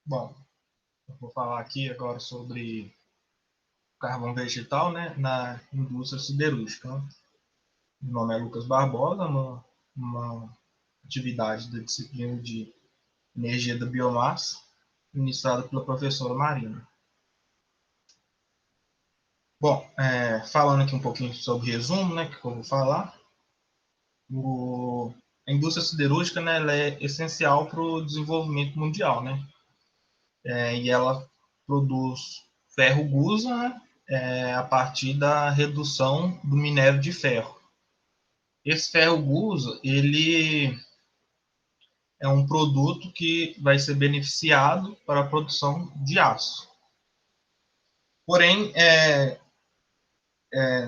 Bom, eu vou falar aqui agora sobre carvão vegetal, né, na indústria siderúrgica. Meu nome é Lucas Barbosa, uma atividade da disciplina de energia da biomassa, ministrada pela professora Marina. Bom, falando aqui um pouquinho sobre resumo, né, que eu vou falar, a indústria siderúrgica, né, ela é essencial para o desenvolvimento mundial, né, e ela produz ferro gusa, né, a partir da redução do minério de ferro. Esse ferro gusa, ele é um produto que vai ser beneficiado para a produção de aço. Porém,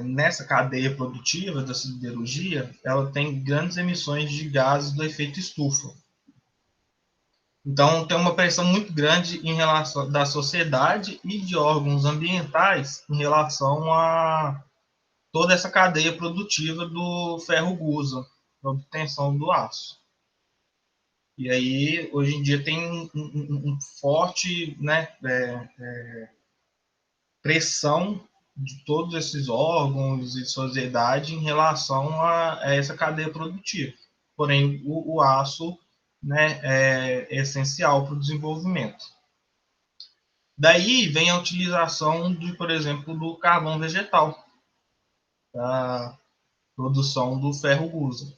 nessa cadeia produtiva da siderurgia, ela tem grandes emissões de gases do efeito estufa. Então, tem uma pressão muito grande em relação da sociedade e de órgãos ambientais em relação a toda essa cadeia produtiva do ferro gusa, para obtenção do aço. E aí, hoje em dia, tem um forte, né, pressão de todos esses órgãos e sociedade em relação a essa cadeia produtiva. Porém, o aço, né, é essencial para o desenvolvimento. Daí vem a utilização, por exemplo, do carvão vegetal para a produção do ferro gusa.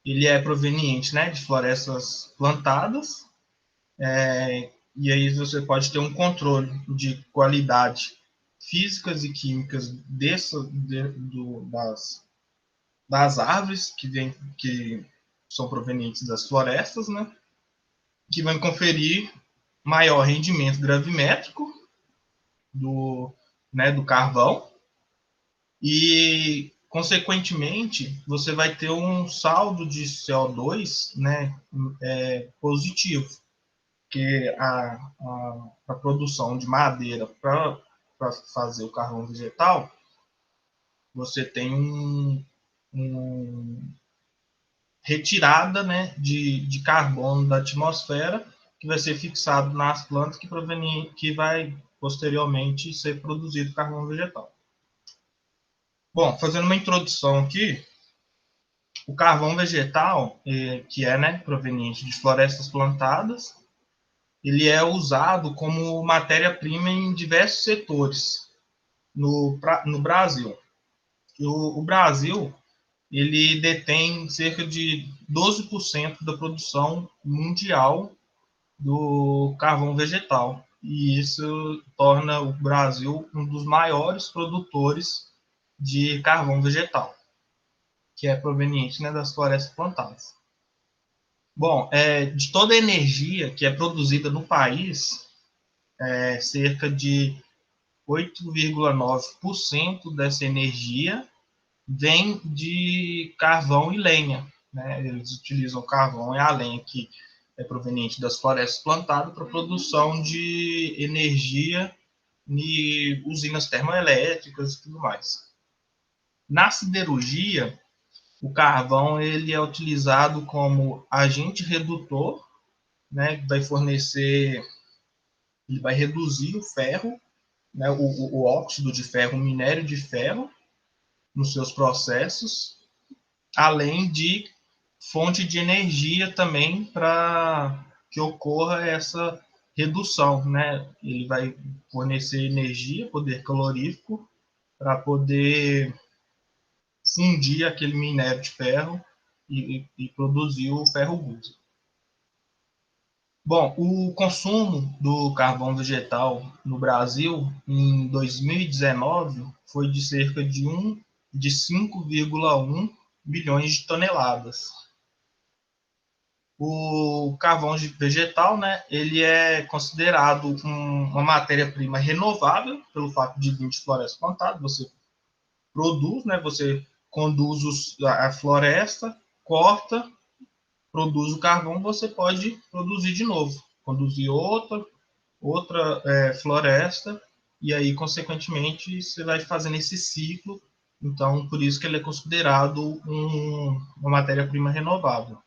Ele é proveniente, né, de florestas plantadas, e aí você pode ter um controle de qualidade físicas e químicas das árvores que são provenientes das florestas, né, que vão conferir maior rendimento gravimétrico do, do carvão e, consequentemente, você vai ter um saldo de CO2, né, positivo, que a produção de madeira para fazer o carvão vegetal, você tem retirada, né, de carbono da atmosfera que vai ser fixado nas plantas que vai posteriormente ser produzido carvão vegetal. Bom, fazendo uma introdução aqui, o carvão vegetal, que é, né, proveniente de florestas plantadas, ele é usado como matéria-prima em diversos setores no Brasil. O Brasil, ele detém cerca de 12% da produção mundial do carvão vegetal. E isso torna o Brasil um dos maiores produtores de carvão vegetal, que é proveniente, né, das florestas plantadas. Bom, de toda a energia que é produzida no país, cerca de 8,9% dessa energia vem de carvão e lenha. Né? Eles utilizam carvão e a lenha, que é proveniente das florestas plantadas, para a produção de energia em usinas termoelétricas e tudo mais. Na siderurgia, o carvão ele é utilizado como agente redutor, né? Vai fornecer, ele vai reduzir o ferro, né? O óxido de ferro, o minério de ferro, nos seus processos, além de fonte de energia também para que ocorra essa redução, né? Ele vai fornecer energia, poder calorífico, para poder fundir aquele minério de ferro e produzir o ferro gusa. Bom, o consumo do carvão vegetal no Brasil em 2019 foi de cerca de 5,1 milhões de toneladas. O carvão vegetal, né, ele é considerado uma matéria-prima renovável pelo fato de vir de floresta plantada. Você produz, né, você conduz a floresta, corta, produz o carvão, você pode produzir de novo, conduzir outra floresta, e aí, consequentemente, você vai fazendo esse ciclo. Então, por isso que ele é considerado uma matéria-prima renovável.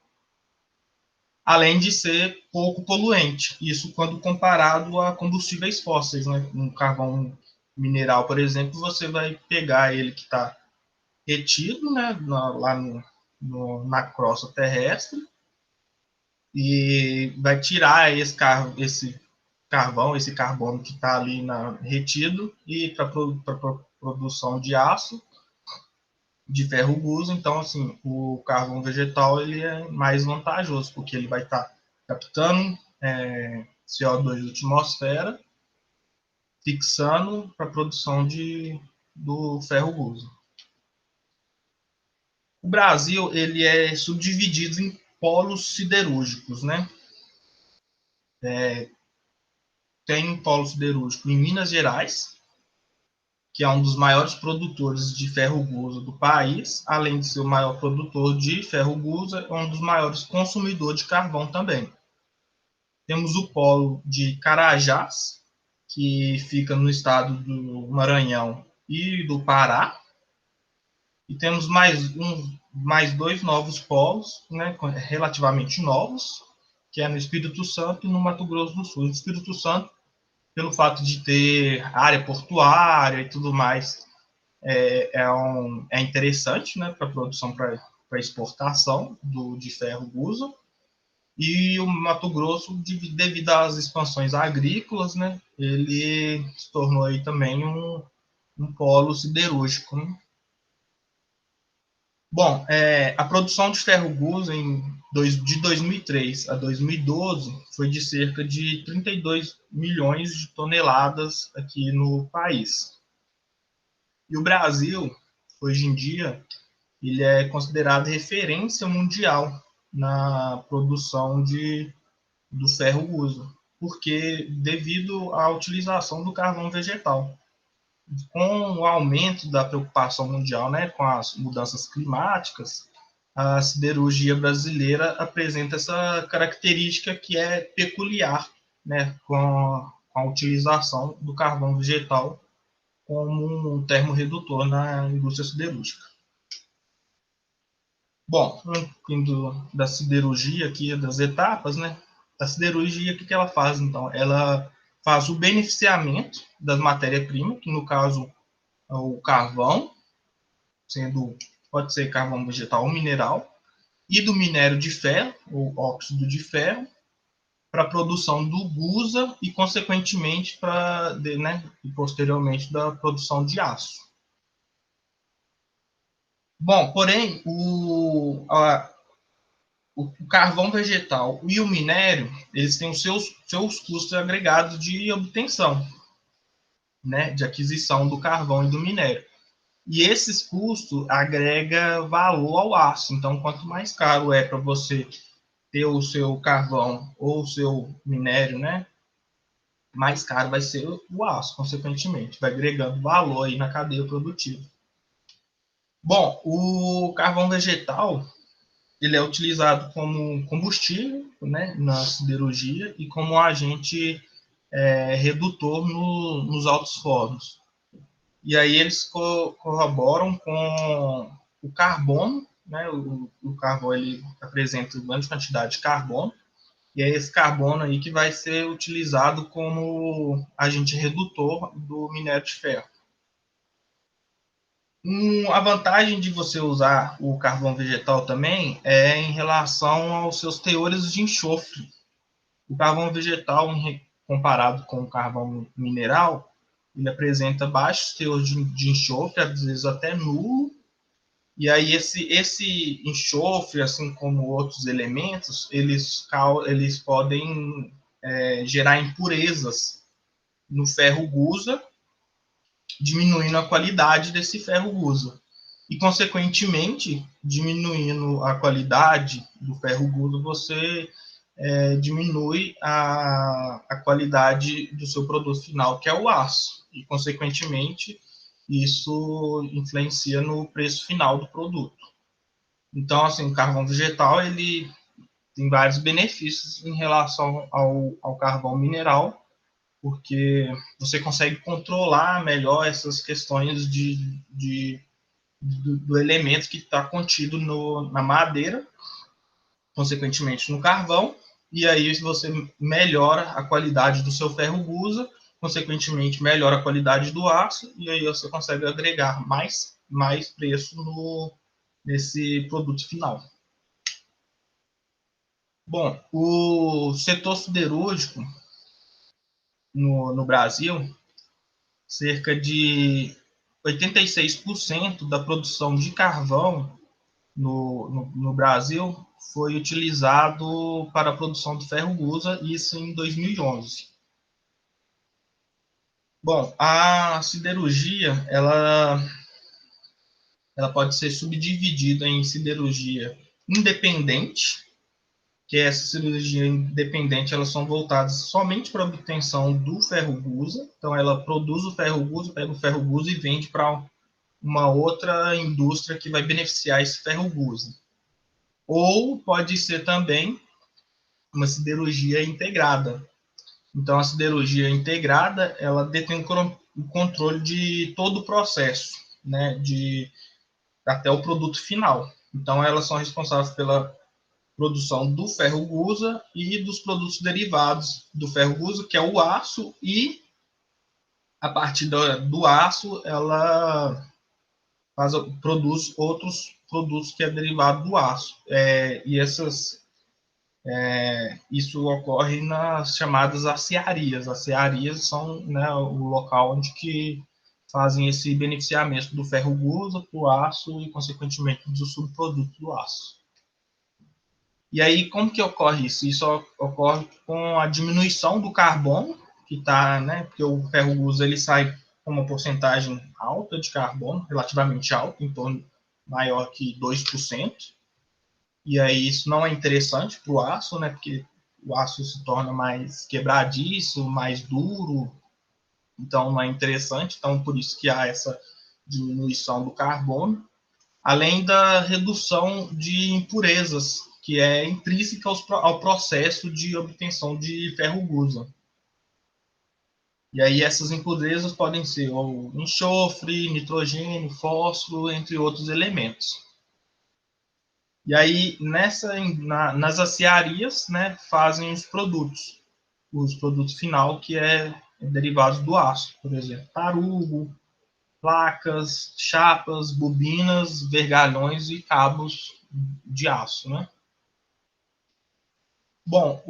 além de ser pouco poluente. Isso quando comparado a combustíveis fósseis, né? Um carvão mineral, por exemplo, você vai pegar ele que está retido, né, lá na crosta terrestre, e vai tirar esse carvão, esse carbono que está ali retido, e para produção de aço, de ferro guso. Então, assim, o carvão vegetal ele é mais vantajoso, porque ele vai estar captando CO2 da atmosfera, fixando para a produção do ferro guso. O Brasil ele é subdividido em polos siderúrgicos, né? Tem um polo siderúrgico em Minas Gerais, que é um dos maiores produtores de ferro guso do país, além de ser o maior produtor de ferro guso, é um dos maiores consumidores de carvão também. Temos o polo de Carajás, que fica no estado do Maranhão e do Pará, e temos mais dois novos polos, né, relativamente novos, que é no Espírito Santo e no Mato Grosso do Sul. No Espírito Santo, pelo fato de ter área portuária e tudo mais, é interessante, né, para produção, para exportação de ferro guso. E o Mato Grosso, devido às expansões agrícolas, né, ele se tornou aí também um polo siderúrgico, né? Bom, a produção de ferro guso de 2003 a 2012 foi de cerca de 32 milhões de toneladas aqui no país. E o Brasil, hoje em dia, ele é considerado referência mundial na produção do ferro guso, porque devido à utilização do carvão vegetal. Com o aumento da preocupação mundial, né, com as mudanças climáticas, a siderurgia brasileira apresenta essa característica que é peculiar, né, com a utilização do carvão vegetal como um termorredutor na indústria siderúrgica. Bom, indo da siderurgia aqui, das etapas, né? A siderurgia, o que ela faz, então? Ela faz o beneficiamento das matérias-primas, que no caso é o carvão, pode ser carvão vegetal ou mineral, e do minério de ferro, ou óxido de ferro, para a produção do gusa e, consequentemente, e posteriormente, da produção de aço. Bom, porém, o carvão vegetal e o minério, eles têm os seus custos agregados de obtenção, né, de aquisição do carvão e do minério. E esses custos agregam valor ao aço. Então, quanto mais caro é para você ter o seu carvão ou o seu minério, né, mais caro vai ser o aço, consequentemente. Vai agregando valor aí na cadeia produtiva. Bom, o carvão vegetal, ele é utilizado como combustível, né, na siderurgia e como agente redutor nos altos fornos. E aí eles corroboram com o carbono, né, o carvão ele apresenta grande quantidade de carbono, e é esse carbono aí que vai ser utilizado como agente redutor do minério de ferro. A vantagem de você usar o carvão vegetal também é em relação aos seus teores de enxofre. O carvão vegetal, comparado com o carvão mineral, ele apresenta baixos teores de enxofre, às vezes até nulo. E aí esse enxofre, assim como outros elementos, eles podem gerar impurezas no ferro gusa, diminuindo a qualidade desse ferro gusa. E, consequentemente, diminuindo a qualidade do ferro gusa, você diminui a qualidade do seu produto final, que é o aço. E, consequentemente, isso influencia no preço final do produto. Então, assim, o carvão vegetal, ele tem vários benefícios em relação ao carvão mineral, porque você consegue controlar melhor essas questões do elemento que está contido na madeira, consequentemente, no carvão, e aí você melhora a qualidade do seu ferro gusa, consequentemente, melhora a qualidade do aço, e aí você consegue agregar mais preço nesse produto final. Bom, o setor siderúrgico no Brasil, cerca de 86% da produção de carvão no Brasil foi utilizado para a produção de ferro gusa, isso em 2011. Bom, a siderurgia, ela pode ser subdividida em siderurgia independente, que essa siderurgia independente, elas são voltadas somente para a obtenção do ferro gusa, então ela produz o ferro gusa, pega o ferro gusa e vende para uma outra indústria que vai beneficiar esse ferro gusa. Ou pode ser também uma siderurgia integrada. Então, a siderurgia integrada, ela detém o controle de todo o processo, né, até o produto final. Então, elas são responsáveis pela produção do ferro gusa e dos produtos derivados do ferro gusa, que é o aço, e a partir do aço, ela produz outros produtos que é derivado do aço. E isso ocorre nas chamadas aciarias. As aciarias são, né, o local onde que fazem esse beneficiamento do ferro gusa, do aço e, consequentemente, do subproduto do aço. E aí, como que ocorre isso? Isso ocorre com a diminuição do carbono, que está, né, porque o ferro gusa ele sai com uma porcentagem alta de carbono, relativamente alta, em torno maior que 2%. E aí isso não é interessante para o aço, né? Porque o aço se torna mais quebradiço, mais duro, então não é interessante. Então, por isso que há essa diminuição do carbono, além da redução de impurezas, que é intrínseca ao processo de obtenção de ferro gusa. E aí essas impurezas podem ser o enxofre, nitrogênio, fósforo, entre outros elementos. E aí, nas aciarias, né, fazem os produtos final, que é derivados do aço, por exemplo, tarugo, placas, chapas, bobinas, vergalhões e cabos de aço, né? Bom,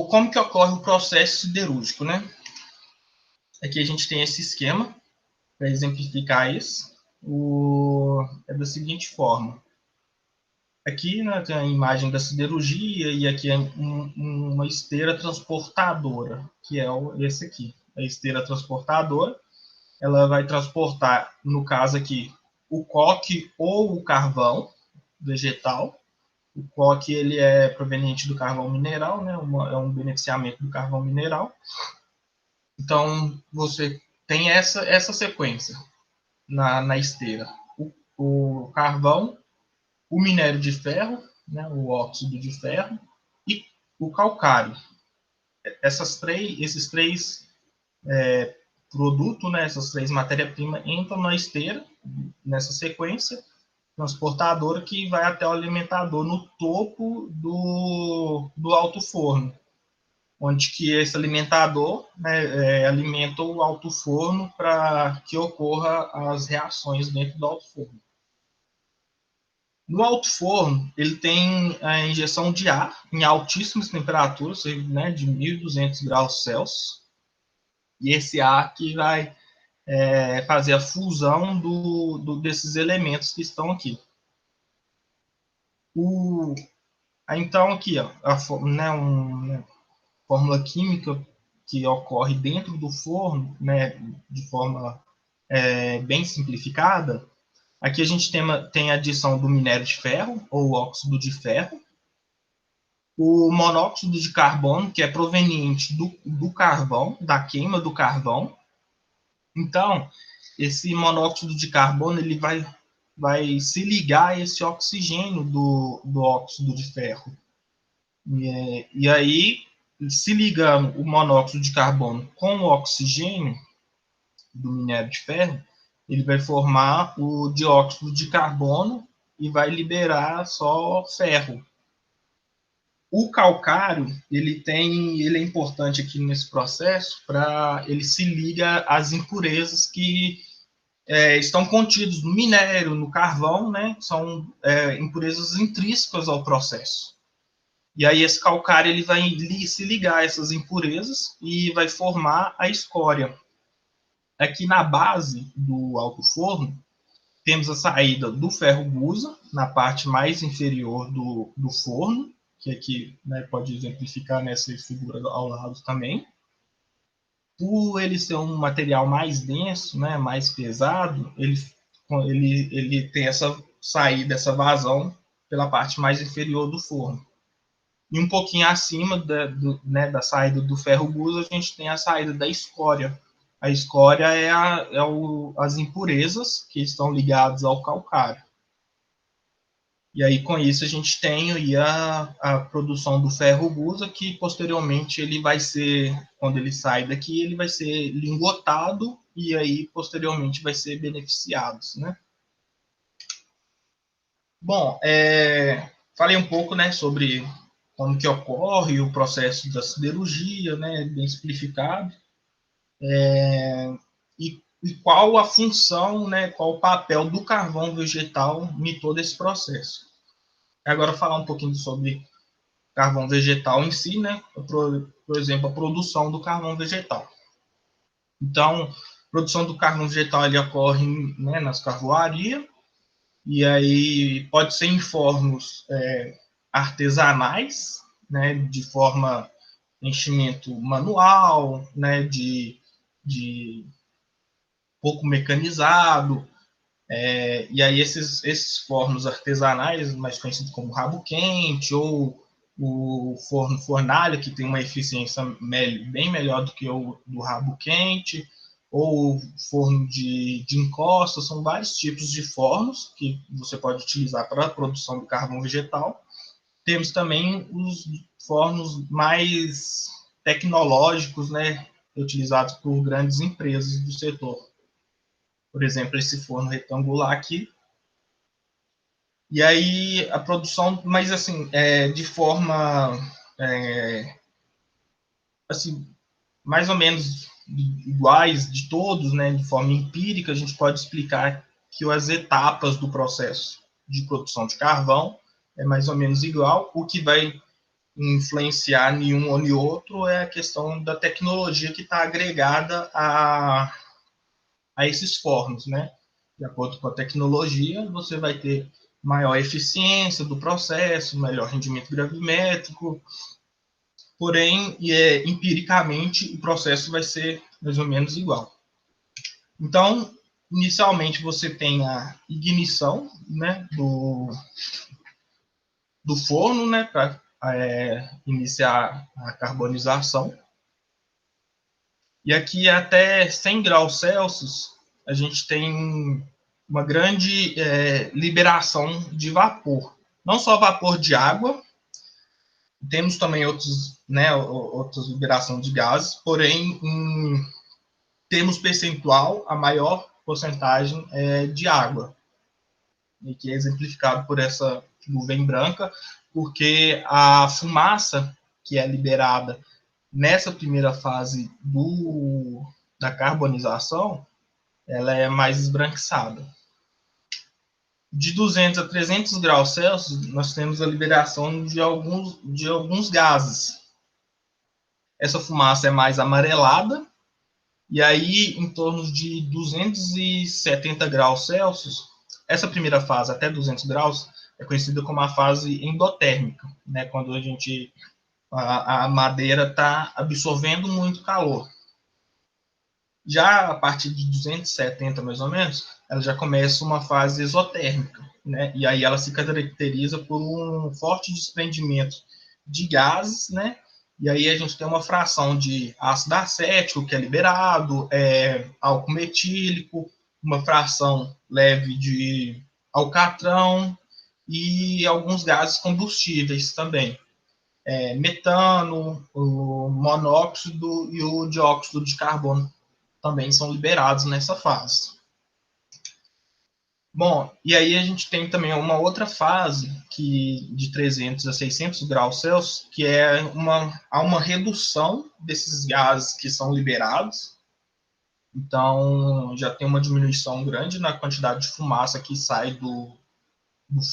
como que ocorre o processo siderúrgico, né? Aqui a gente tem esse esquema, para exemplificar isso, é da seguinte forma. Aqui, né, tem a imagem da siderurgia e aqui é uma esteira transportadora, que é esse aqui. A esteira transportadora, ela vai transportar, no caso aqui, o coque ou o carvão vegetal. O coque ele é proveniente do carvão mineral, né, é um beneficiamento do carvão mineral. Então, você tem essa sequência na esteira. O carvão, o minério de ferro, né, o óxido de ferro, e o calcário. Esses três produtos, né, essas três matérias-primas, entram na esteira, nessa sequência transportadora, que vai até o alimentador no topo do alto forno, onde que esse alimentador, né, alimenta o alto forno para que ocorra as reações dentro do alto forno. No alto forno, ele tem a injeção de ar em altíssimas temperaturas, né, de 1.200 graus Celsius, e esse ar que vai fazer a fusão desses elementos que estão aqui. Então, aqui, ó, uma fórmula química que ocorre dentro do forno, né, de forma bem simplificada. Aqui a gente tem a adição do minério de ferro, ou óxido de ferro, o monóxido de carbono, que é proveniente do carvão, da queima do carvão. Então, esse monóxido de carbono ele vai se ligar a esse oxigênio do óxido de ferro. E aí, se ligando o monóxido de carbono com o oxigênio do minério de ferro, ele vai formar o dióxido de carbono e vai liberar só ferro. O calcário, ele é importante aqui nesse processo para ele se liga às impurezas que estão contidos no minério, no carvão, né? São impurezas intrínsecas ao processo. E aí esse calcário ele vai se ligar a essas impurezas e vai formar a escória. Aqui na base do alto forno, temos a saída do ferro gusa, na parte mais inferior do forno, que aqui, né, pode exemplificar nessa figura ao lado também. Por ele ser um material mais denso, né, mais pesado, ele tem essa saída, essa vazão pela parte mais inferior do forno. E um pouquinho acima né, da saída do ferro gusa, a gente tem a saída da escória. A escória as impurezas que estão ligadas ao calcário. E aí, com isso, a gente tem aí a produção do ferro gusa, que posteriormente ele vai ser, quando ele sai daqui, ele vai ser lingotado e aí, posteriormente, vai ser beneficiado, né? Bom, falei um pouco, né, sobre como que ocorre o processo da siderurgia, né, bem simplificado, e qual a função, né, qual o papel do carvão vegetal em todo esse processo. Agora, falar um pouquinho sobre carvão vegetal em si, né, por exemplo, a produção do carvão vegetal. Então, a produção do carvão vegetal ele ocorre, né, nas carvoarias, e aí pode ser em fornos artesanais, né, de forma enchimento manual, né, de pouco mecanizado, e aí esses fornos artesanais, mais conhecidos como rabo quente, ou o forno fornalha, que tem uma eficiência bem melhor do que o do rabo quente, ou forno de encosta, são vários tipos de fornos que você pode utilizar para a produção do carvão vegetal. Temos também os fornos mais tecnológicos, né, utilizados por grandes empresas do setor. Por exemplo, esse forno retangular aqui. E aí a produção, mas assim, de forma assim, mais ou menos iguais de todos, né, de forma empírica, a gente pode explicar que as etapas do processo de produção de carvão é mais ou menos igual. O que vai influenciar nenhum ou nem outro é a questão da tecnologia que está agregada a esses fornos, né? De acordo com a tecnologia, você vai ter maior eficiência do processo, melhor rendimento gravimétrico, porém, empiricamente, o processo vai ser mais ou menos igual. Então, inicialmente, você tem a ignição, né, do forno, né, para iniciar a carbonização. E aqui, até 100 graus Celsius, a gente tem uma grande liberação de vapor. Não só vapor de água, temos também outras liberações de gases, porém, em termos percentual, a maior porcentagem é de água, e que é exemplificado por essa nuvem branca, porque a fumaça que é liberada nessa primeira fase da carbonização, ela é mais esbranquiçada. De 200 a 300 graus Celsius, nós temos a liberação de alguns gases. Essa fumaça é mais amarelada, e aí, em torno de 270 graus Celsius, essa primeira fase, até 200 graus, é conhecida como a fase endotérmica, né? Quando a madeira está absorvendo muito calor. Já a partir de 270, mais ou menos, ela já começa uma fase exotérmica, né? E aí ela se caracteriza por um forte desprendimento de gases, né? E aí a gente tem uma fração de ácido acético que é liberado, álcool metílico, uma fração leve de alcatrão e alguns gases combustíveis também. Metano, o monóxido e o dióxido de carbono também são liberados nessa fase. Bom, e aí a gente tem também uma outra fase que de 300 a 600 graus Celsius, que há uma redução desses gases que são liberados. Então, já tem uma diminuição grande na quantidade de fumaça que sai do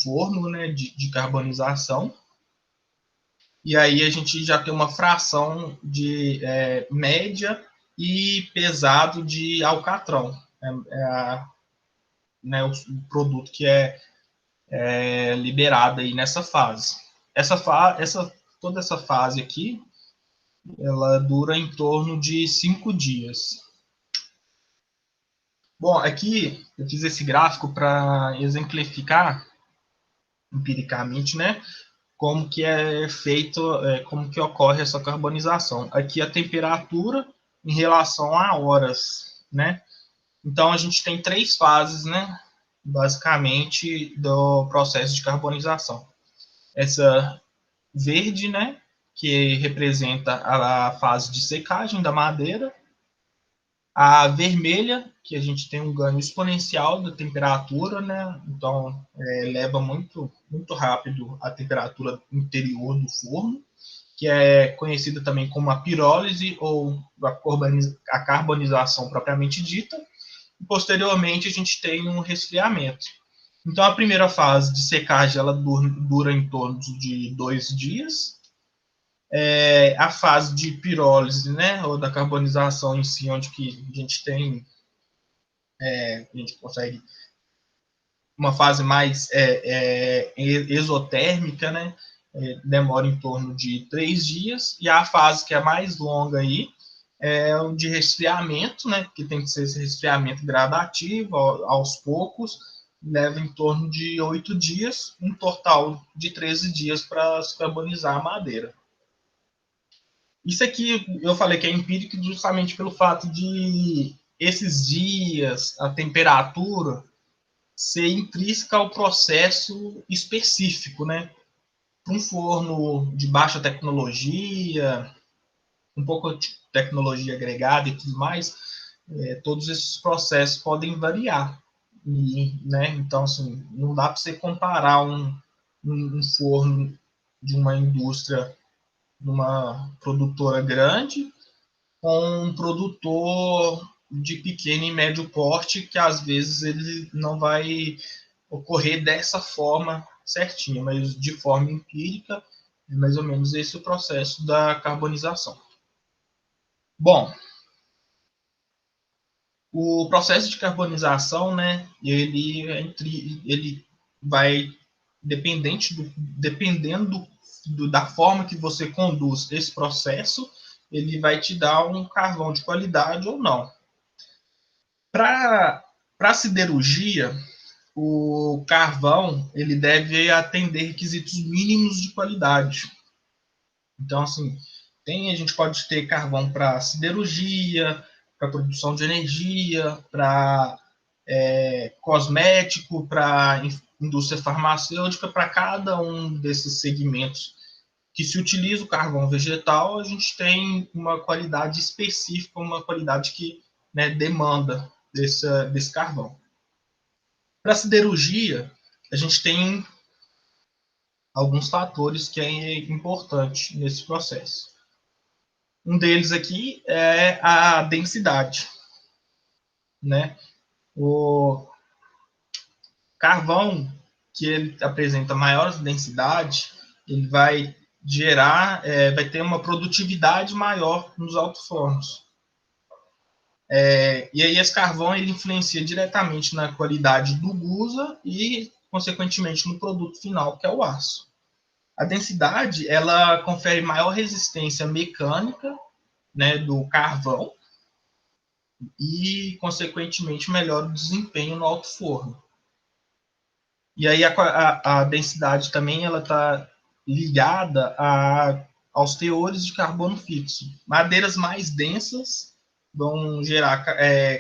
forno, né, de carbonização. E aí a gente já tem uma fração de média e pesado de alcatrão. Né, o produto que é liberado aí nessa fase. Toda essa fase aqui, ela dura em torno de 5 dias. Bom, aqui eu fiz esse gráfico para exemplificar empiricamente, né, como que é feito, como que ocorre essa carbonização. Aqui a temperatura em relação a horas, né? Então a gente tem 3 fases, né, basicamente do processo de carbonização. Essa verde, né, que representa a fase de secagem da madeira, a vermelha, que a gente tem um ganho exponencial da temperatura, né? Então, eleva muito, muito rápido a temperatura interior do forno, que é conhecida também como a pirólise ou a carbonização propriamente dita. E, posteriormente, a gente tem um resfriamento. Então, a primeira fase de secagem ela dura em torno de 2 dias. A fase de pirólise, né, ou da carbonização em si, onde que a gente tem a gente consegue uma fase mais exotérmica, né? Demora em torno de 3 dias, e a fase que é mais longa aí é o de resfriamento, né? Que tem que ser esse resfriamento gradativo, aos poucos, leva em torno de 8 dias, um total de 13 dias para se carbonizar a madeira. Isso aqui eu falei que é empírico justamente pelo fato de esses dias, a temperatura, ser intrínseca ao processo específico, né? Para um forno de baixa tecnologia, um pouco de tecnologia agregada e tudo mais, todos esses processos podem variar. Né? Então, assim, não dá para você comparar um forno de uma indústria, de uma produtora grande, com um produtor de pequeno e médio porte, que às vezes ele não vai ocorrer dessa forma certinha, mas de forma empírica, é mais ou menos esse o processo da carbonização. Bom, o processo de carbonização, né, ele vai dependendo da forma que você conduz esse processo, ele vai te dar um carvão de qualidade ou não. Para a siderurgia, o carvão ele deve atender requisitos mínimos de qualidade. Então, assim, a gente pode ter carvão para siderurgia, para produção de energia, para cosmético, para indústria farmacêutica, para cada um desses segmentos que se utiliza o carvão vegetal, a gente tem uma qualidade específica, uma qualidade que, né, demanda desse carvão. Para a siderurgia, a gente tem alguns fatores que é importante nesse processo. Um deles aqui é a densidade, né? O carvão que ele apresenta maior densidade, ele vai vai ter uma produtividade maior nos alto-fornos. E aí esse carvão ele influencia diretamente na qualidade do gusa e, consequentemente, no produto final, que é o aço. A densidade ela confere maior resistência mecânica, né, do carvão e, consequentemente, melhora o desempenho no alto forno. E aí a densidade também ela está ligada aos teores de carbono fixo. Madeiras mais densas vão gerar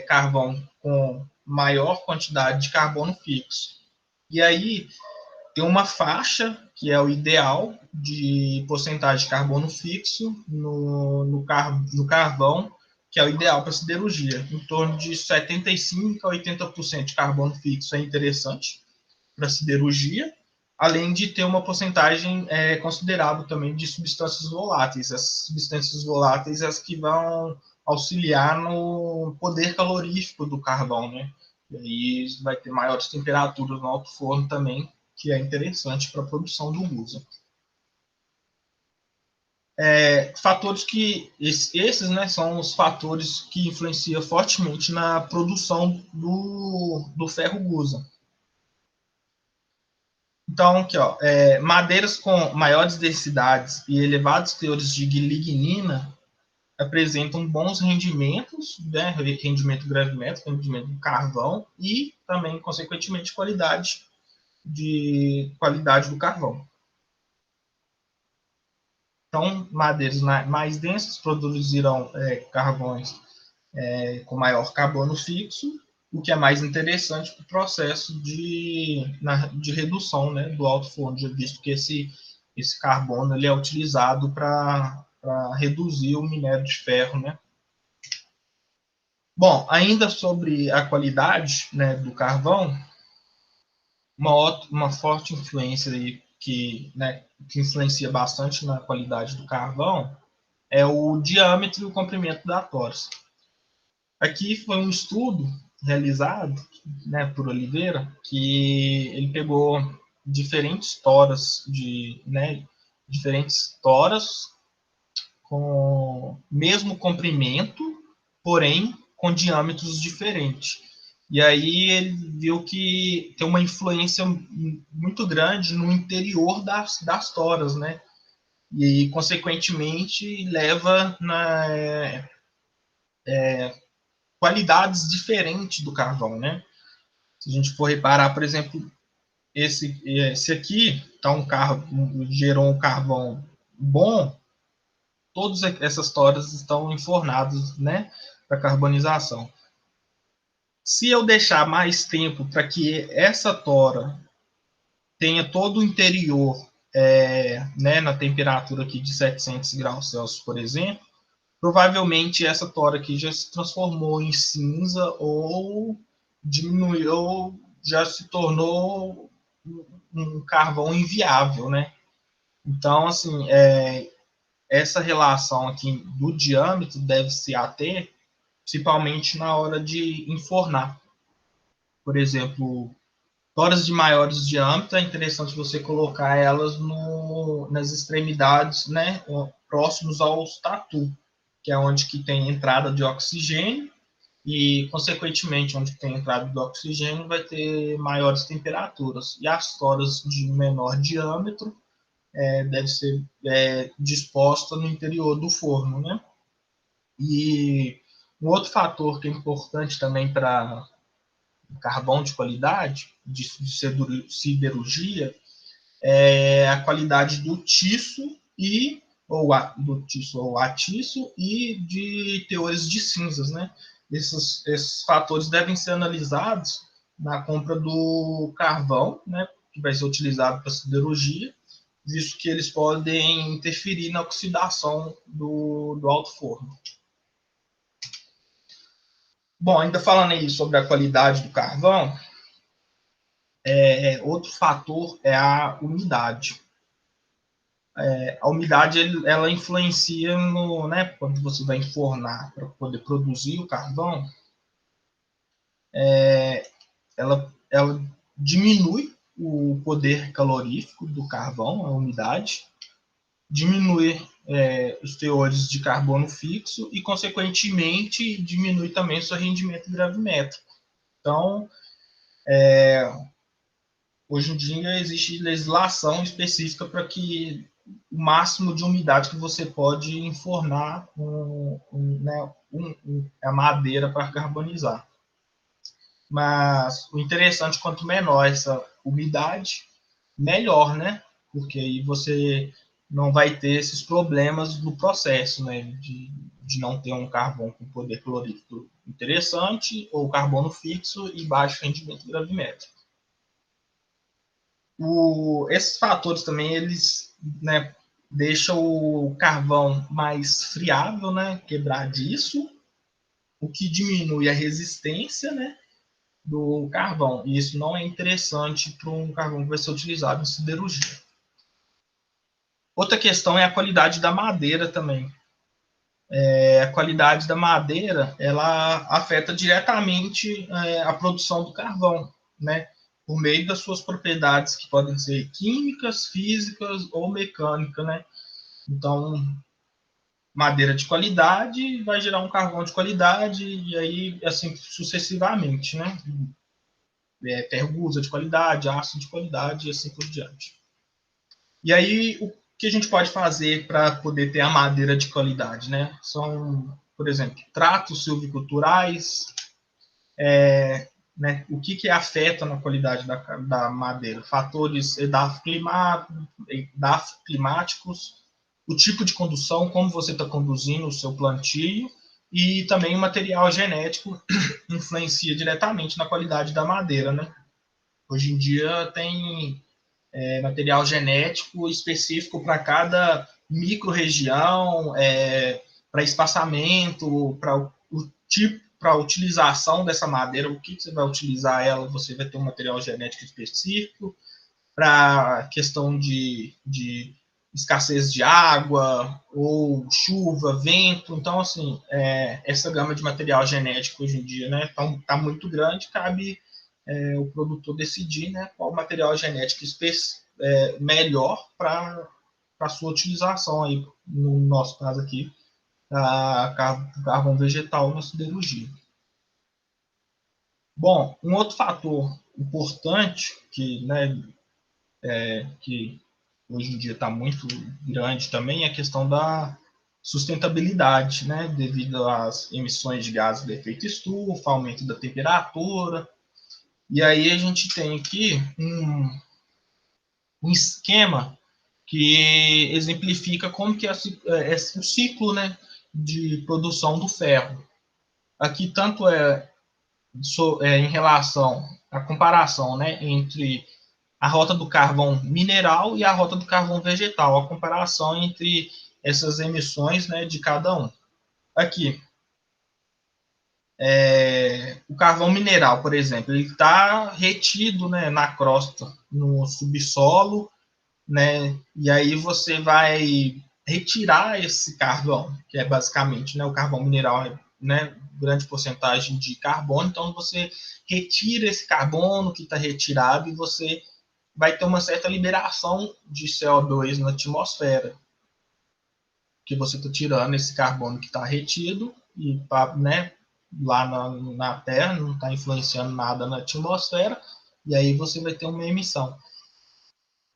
carvão com maior quantidade de carbono fixo. E aí tem uma faixa, que é o ideal, de porcentagem de carbono fixo no carvão que é o ideal para siderurgia. Em torno de 75% a 80% de carbono fixo é interessante para siderurgia, além de ter uma porcentagem considerável também de substâncias voláteis. As substâncias voláteis as que vão auxiliar no poder calorífico do carvão, né? E aí vai ter maiores temperaturas no alto forno também, que é interessante para a produção do gusa. Fatores que esses, né, são os fatores que influenciam fortemente na produção do ferro gusa. Então, aqui, ó, madeiras com maiores densidades e elevados teores de lignina apresentam bons rendimentos, né, rendimento gravimétrico, rendimento do carvão e também, consequentemente, qualidade do carvão. Então, madeiras mais densas produzirão carvões com maior carbono fixo, o que é mais interessante para o processo de redução, né, do alto forno, visto que esse carbono ele é utilizado para reduzir o minério de ferro, né? Bom, ainda sobre a qualidade, né, do carvão, uma forte influência aí que influencia bastante na qualidade do carvão é o diâmetro e o comprimento da tórice. Aqui foi um estudo realizado, né, por Oliveira, que ele pegou diferentes toras diferentes toras com mesmo comprimento, porém com diâmetros diferentes. E aí ele viu que tem uma influência muito grande no interior das toras, né? E, consequentemente, leva qualidades diferentes do carvão, né? Se a gente for reparar, por exemplo, esse aqui tá gerou um carvão bom, todas essas toras estão enfornadas, né, para carbonização. Se eu deixar mais tempo para que essa tora tenha todo o interior né, na temperatura aqui de 700 graus Celsius, por exemplo, provavelmente essa tora aqui já se transformou em cinza ou diminuiu, já se tornou um carvão inviável, né? Então, assim, essa relação aqui do diâmetro deve se ater, principalmente na hora de enfornar. Por exemplo, toras de maiores diâmetros, é interessante você colocar elas nas extremidades, né, próximos aos tatu, que é onde que tem entrada de oxigênio e, consequentemente, onde tem entrada de oxigênio vai ter maiores temperaturas. E as toras de menor diâmetro deve ser disposta no interior do forno, né? E um outro fator que é importante também para carvão de qualidade, de siderurgia, é a qualidade do tiço ou atiço e de teores de cinzas, né? Esses fatores devem ser analisados na compra do carvão, né, que vai ser utilizado para siderurgia, visto que eles podem interferir na oxidação do alto forno. Bom, ainda falando aí sobre a qualidade do carvão, outro fator é a umidade. A umidade ela influencia né, quando você vai enfornar para poder produzir o carvão, ela diminui o poder calorífico do carvão, a umidade, diminui os teores de carbono fixo e, consequentemente, diminui também o seu rendimento gravimétrico. Então, hoje em dia existe legislação específica para que o máximo de umidade que você pode enfornar a madeira para carbonizar. Mas o interessante, quanto menor essa umidade, melhor, né? Porque aí você não vai ter esses problemas no processo, né? De não ter um carvão com poder calorífico interessante ou carbono fixo e baixo rendimento gravimétrico. Esses fatores também, eles, deixam o carvão mais friável, né? Quebradiço, o que diminui a resistência, né, do carvão. E isso não é interessante para um carvão que vai ser utilizado em siderurgia. Outra questão é a qualidade da madeira também. A qualidade da madeira, ela afeta diretamente a produção do carvão, né? Por meio das suas propriedades, que podem ser químicas, físicas ou mecânicas, né? Então, madeira de qualidade vai gerar um carvão de qualidade e aí, assim, sucessivamente, né? Ferrusa de qualidade, aço de qualidade e assim por diante. E aí, o que a gente pode fazer para poder ter a madeira de qualidade, né? São, por exemplo, tratos silviculturais, né? O que afeta na qualidade da madeira? Fatores edafoclimáticos, o tipo de condução, como você está conduzindo o seu plantio, e também o material genético influencia diretamente na qualidade da madeira, né? Hoje em dia tem material genético específico para cada micro-região, para espaçamento, para o tipo, para a utilização dessa madeira, o que você vai utilizar ela, você vai ter um material genético específico, para questão de escassez de água, ou chuva, vento. Então, assim, essa gama de material genético hoje em dia, né, tá muito grande, cabe o produtor decidir, né, qual material genético melhor para a sua utilização, aí, no nosso caso aqui, a carvão vegetal na siderurgia. Bom, um outro fator importante que hoje em dia está muito grande também é a questão da sustentabilidade, né, devido às emissões de gases de efeito estufa, aumento da temperatura. E aí a gente tem aqui um esquema que exemplifica como que é o ciclo, né, de produção do ferro. Aqui tanto em relação à comparação, né, entre a rota do carvão mineral e a rota do carvão vegetal, a comparação entre essas emissões, né, de cada um. Aqui, o carvão mineral, por exemplo, ele está retido, né, na crosta, no subsolo, né? E aí você vai retirar esse carvão, que é basicamente, né, o carvão mineral, né, grande porcentagem de carbono, então você retira esse carbono que está retirado e você vai ter uma certa liberação de CO2 na atmosfera, que você está tirando esse carbono que está retido e, né, lá na Terra, não está influenciando nada na atmosfera, e aí você vai ter uma emissão.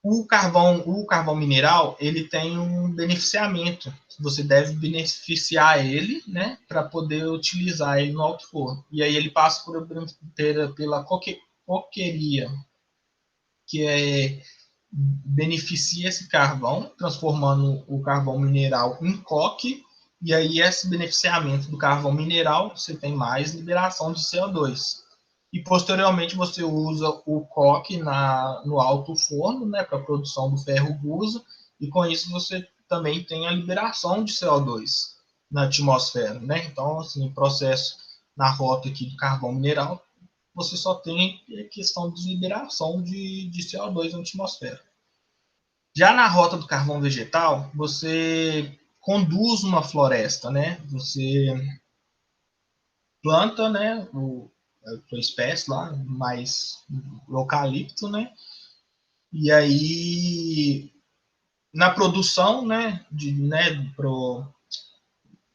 O carvão mineral, ele tem um beneficiamento. Você deve beneficiar ele, né, para poder utilizar ele no alto forno. E aí ele passa pela coqueria, que beneficia esse carvão, transformando o carvão mineral em coque. E aí esse beneficiamento do carvão mineral, você tem mais liberação de CO2. E posteriormente você usa o coque no alto forno, né, para a produção do ferro gusa, e com isso você também tem a liberação de CO2 na atmosfera, né? Então, assim, o processo na rota aqui do carvão mineral, você só tem a questão de liberação de CO2 na atmosfera. Já na rota do carvão vegetal, você conduz uma floresta, né? Você planta, né, a espécie lá, mais eucalipto, né? E aí, na produção, né,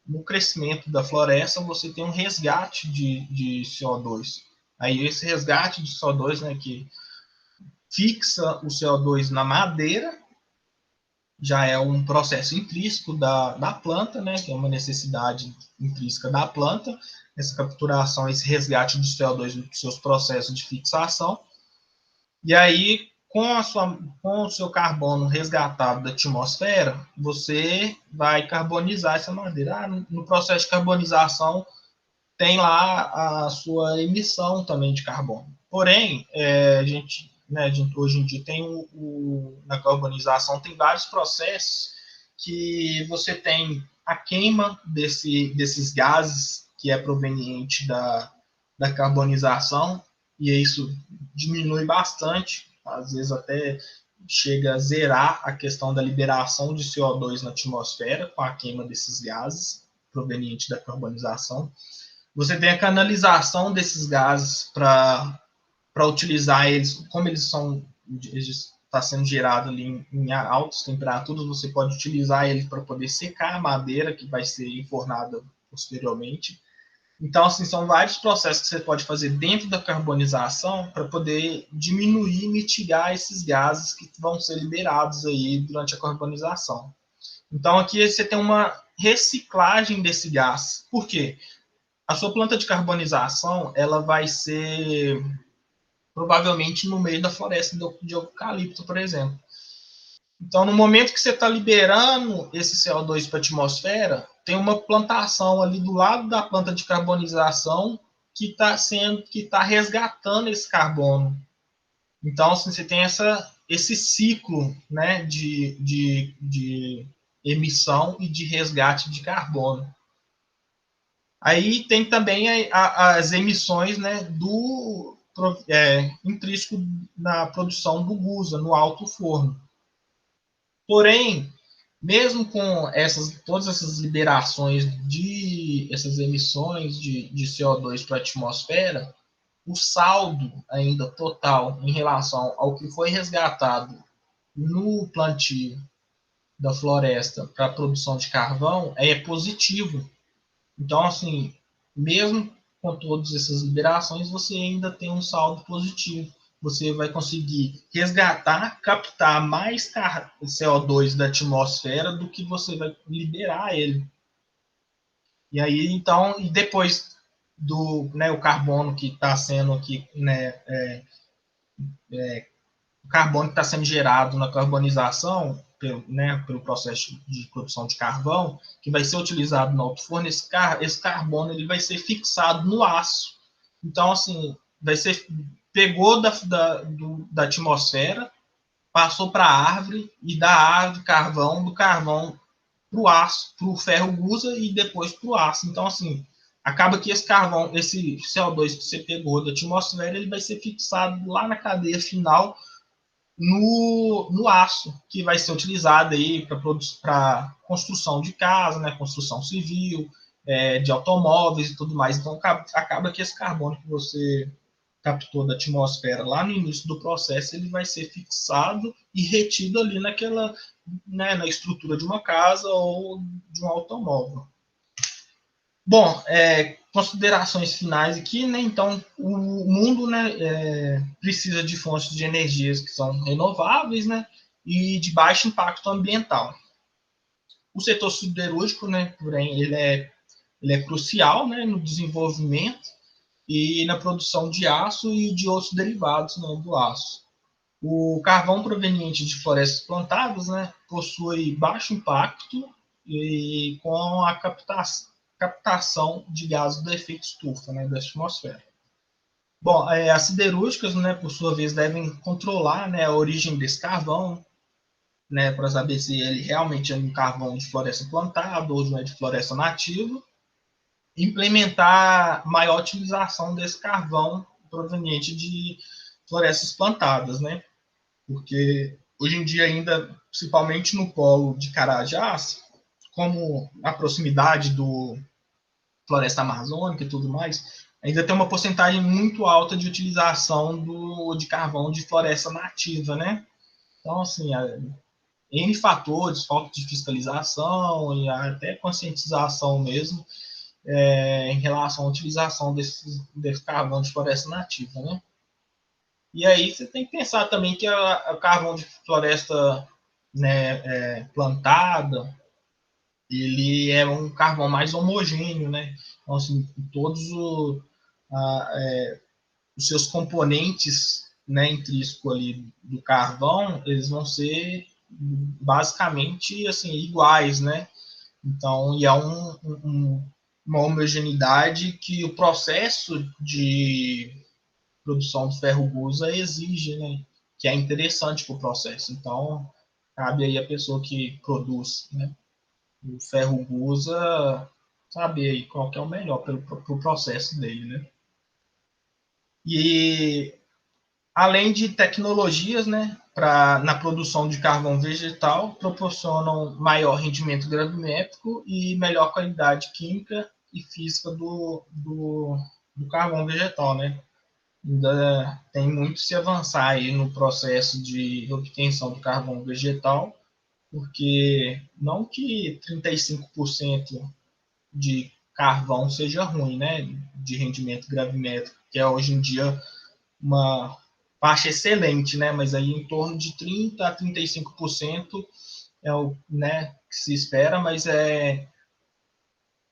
no crescimento da floresta, você tem um resgate de CO2. Aí, esse resgate de CO2, né, que fixa o CO2 na madeira, já é um processo intrínseco da planta, né, que é uma necessidade intrínseca da planta, essa capturação, esse resgate de CO2 nos seus processos de fixação. E aí, com o seu carbono resgatado da atmosfera, você vai carbonizar essa madeira. No processo de carbonização, tem lá a sua emissão também de carbono. Porém, a gente hoje em dia tem na carbonização tem vários processos que você tem a queima desses gases que é proveniente da carbonização, e isso diminui bastante, às vezes até chega a zerar a questão da liberação de CO2 na atmosfera com a queima desses gases proveniente da carbonização. Você tem a canalização desses gases para utilizar eles, como eles está sendo gerado ali em altas temperaturas, você pode utilizar ele para poder secar a madeira que vai ser enfornada posteriormente. Então, assim, são vários processos que você pode fazer dentro da carbonização para poder diminuir e mitigar esses gases que vão ser liberados aí durante a carbonização. Então, aqui você tem uma reciclagem desse gás. Por quê? A sua planta de carbonização, ela vai ser provavelmente no meio da floresta de eucalipto, por exemplo. Então, no momento que você está liberando esse CO2 para a atmosfera, tem uma plantação ali do lado da planta de carbonização que está resgatando esse carbono. Então, assim, você tem esse ciclo, né, de emissão e de resgate de carbono. Aí tem também as emissões, né, intrínseco na produção do gusa, no alto forno. Porém, mesmo com todas essas liberações essas emissões de CO2 para a atmosfera, o saldo ainda total em relação ao que foi resgatado no plantio da floresta para a produção de carvão é positivo. Então, assim, mesmo com todas essas liberações, você ainda tem um saldo positivo. Você vai conseguir resgatar, captar mais CO2 da atmosfera do que você vai liberar ele. E aí, então, e depois o carbono que está sendo aqui, o carbono que está sendo gerado na carbonização, pelo processo de produção de carvão, que vai ser utilizado no alto forno, esse carbono ele vai ser fixado no aço. Então, assim, pegou da atmosfera, passou para a árvore, e da árvore, do carvão para o aço, para o ferro gusa e depois para o aço. Então, assim, acaba que esse carvão, esse CO2 que você pegou da atmosfera, ele vai ser fixado lá na cadeia final no aço, que vai ser utilizado aí para construção de casa, né, construção civil, de automóveis e tudo mais. Então, acaba que esse carbono que você captou da atmosfera lá no início do processo, ele vai ser fixado e retido ali na estrutura de uma casa ou de um automóvel. Bom, considerações finais aqui, né? Então, o mundo, né, precisa de fontes de energias que são renováveis, né, e de baixo impacto ambiental. O setor siderúrgico, né, porém, ele é crucial, né, no desenvolvimento e na produção de aço e de outros derivados, né, do aço. O carvão proveniente de florestas plantadas, né, possui baixo impacto e com a captação de gases do efeito estufa, né, da atmosfera. Bom, as siderúrgicas, né, por sua vez, devem controlar, né, a origem desse carvão, né, para saber se ele realmente é um carvão de floresta plantada ou não é de floresta nativa, implementar maior utilização desse carvão proveniente de florestas plantadas, né? Porque hoje em dia ainda, principalmente no polo de Carajás, como a proximidade do floresta amazônica e tudo mais, ainda tem uma porcentagem muito alta de utilização de carvão de floresta nativa, né? Então, assim, N fatores, falta de fiscalização e até conscientização mesmo, em relação à utilização desse carvão de floresta nativa, né? E aí você tem que pensar também que o carvão de floresta, né, plantada, ele é um carvão mais homogêneo, né? Então, assim, todos os seus componentes, né, intrínsecos ali do carvão, eles vão ser basicamente assim iguais, né? Então, e há uma homogeneidade que o processo de produção do ferro gusa exige, né? Que é interessante para o processo. Então, cabe aí a pessoa que produz, né? O ferro gusa saber aí qual que é o melhor para o processo dele, né? E além de tecnologias, né, na produção de carvão vegetal, proporcionam maior rendimento gravimétrico e melhor qualidade química e física do carvão vegetal, né? Ainda tem muito se avançar aí no processo de obtenção do carvão vegetal, porque não que 35% de carvão seja ruim, né, de rendimento gravimétrico, que é hoje em dia uma faixa excelente, né, mas aí em torno de 30 a 35% é o, né, que se espera, mas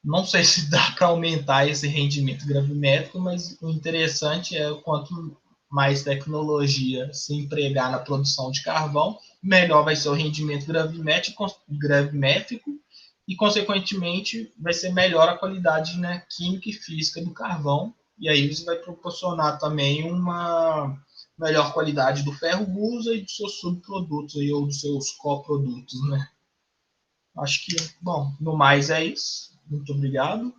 não sei se dá para aumentar esse rendimento gravimétrico, mas o interessante é o quanto mais tecnologia se empregar na produção de carvão, melhor vai ser o rendimento gravimétrico e, consequentemente, vai ser melhor a qualidade, né, química e física do carvão. E aí isso vai proporcionar também uma melhor qualidade do ferro gusa e dos seus subprodutos aí, ou dos seus coprodutos, né? Acho que, bom, no mais é isso. Muito obrigado.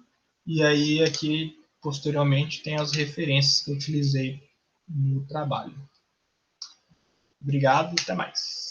E aí aqui, posteriormente, tem as referências que eu utilizei no trabalho. Obrigado e até mais.